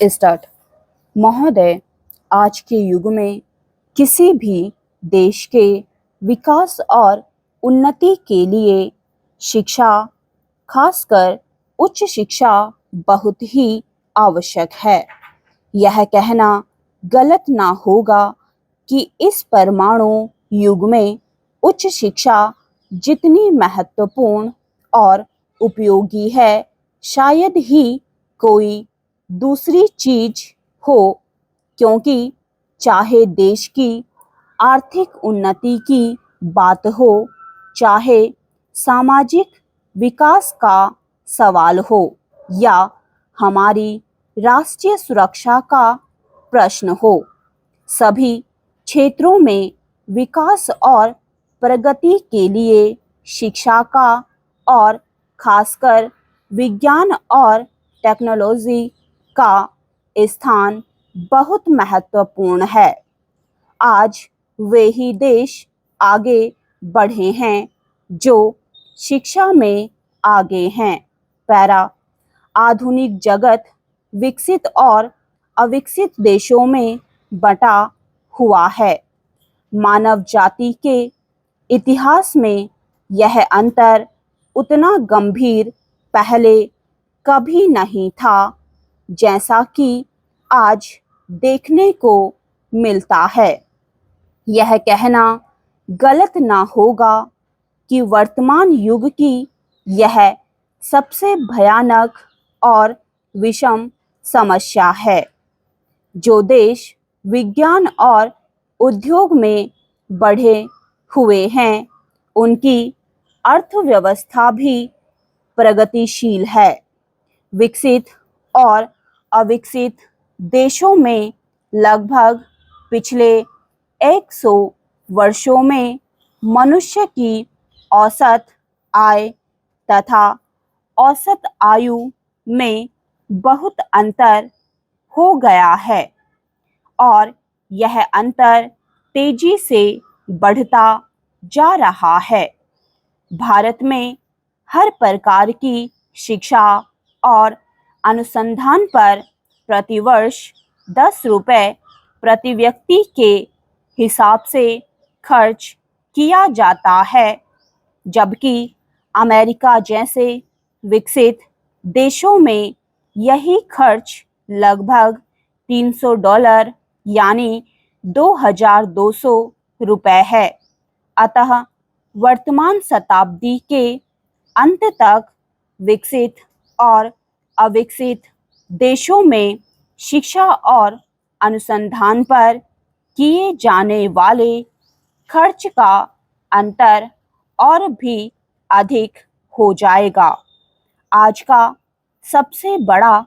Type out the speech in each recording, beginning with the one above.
Start. महोदय, आज के युग में किसी भी देश के विकास और उन्नति के लिए शिक्षा, खासकर उच्च शिक्षा, बहुत ही आवश्यक है। यह कहना गलत ना होगा कि इस परमाणु युग में उच्च शिक्षा जितनी महत्वपूर्ण और उपयोगी है, शायद ही कोई दूसरी चीज हो, क्योंकि चाहे देश की आर्थिक उन्नति की बात हो, चाहे सामाजिक विकास का सवाल हो या हमारी राष्ट्रीय सुरक्षा का प्रश्न हो, सभी क्षेत्रों में विकास और प्रगति के लिए शिक्षा का और खासकर विज्ञान और टेक्नोलॉजी का स्थान बहुत महत्वपूर्ण है। आज वे ही देश आगे बढ़े हैं जो शिक्षा में आगे हैं। पैरा। आधुनिक जगत विकसित और अविकसित देशों में बटा हुआ है। मानव जाति के इतिहास में यह अंतर उतना गंभीर पहले कभी नहीं था जैसा कि आज देखने को मिलता है। यह कहना गलत ना होगा कि वर्तमान युग की यह सबसे भयानक और विषम समस्या है। जो देश विज्ञान और उद्योग में बढ़े हुए हैं, उनकी अर्थव्यवस्था भी प्रगतिशील है। विकसित और अविकसित देशों में लगभग पिछले 100 वर्षों में मनुष्य की औसत आय तथा औसत आयु में बहुत अंतर हो गया है और यह अंतर तेजी से बढ़ता जा रहा है। भारत में हर प्रकार की शिक्षा और अनुसंधान पर प्रतिवर्ष 10 रुपये प्रति व्यक्ति के हिसाब से खर्च किया जाता है, जबकि अमेरिका जैसे विकसित देशों में यही खर्च लगभग $300 यानी 2200 रुपये है। अतः वर्तमान शताब्दी के अंत तक विकसित और अविकसित देशों में शिक्षा और अनुसंधान पर किए जाने वाले खर्च का अंतर और भी अधिक हो जाएगा। आज का सबसे बड़ा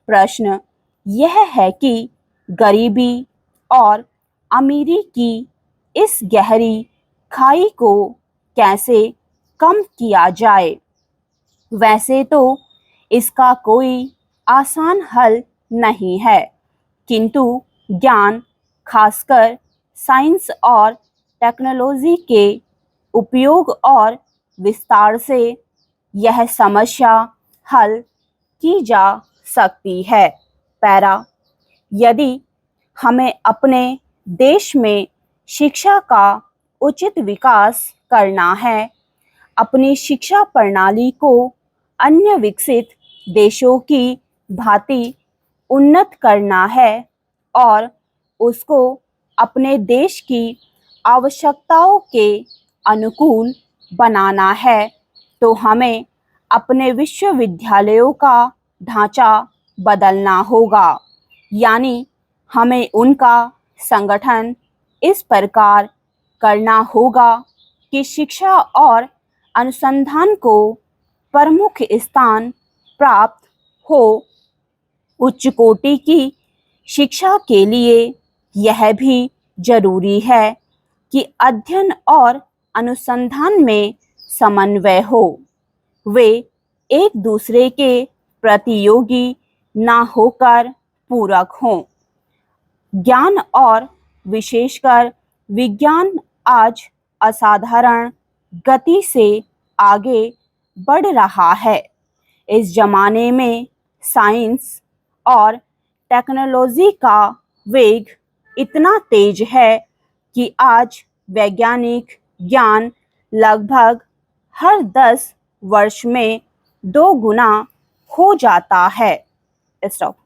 प्रश्न यह है कि गरीबी और अमीरी की इस गहरी खाई को कैसे कम किया जाए। वैसे तो इसका कोई आसान हल नहीं है, किंतु ज्ञान, खासकर साइंस और टेक्नोलॉजी के उपयोग और विस्तार से यह समस्या हल की जा सकती है। पैरा। यदि हमें अपने देश में शिक्षा का उचित विकास करना है, अपनी शिक्षा प्रणाली को अन्य विकसित देशों की भांति उन्नत करना है और उसको अपने देश की आवश्यकताओं के अनुकूल बनाना है, तो हमें अपने विश्वविद्यालयों का ढांचा बदलना होगा। यानी हमें उनका संगठन इस प्रकार करना होगा कि शिक्षा और अनुसंधान को प्रमुख स्थान प्राप्त हो। उच्च कोटि की शिक्षा के लिए यह भी जरूरी है कि अध्ययन और अनुसंधान में समन्वय हो, वे एक दूसरे के प्रतियोगी ना होकर पूरक हों। ज्ञान और विशेषकर विज्ञान आज असाधारण गति से आगे बढ़ रहा है। इस जमाने में साइंस और टेक्नोलॉजी का वेग इतना तेज है कि आज वैज्ञानिक ज्ञान लगभग हर 10 वर्ष में 2 गुना हो जाता है। स्टॉप।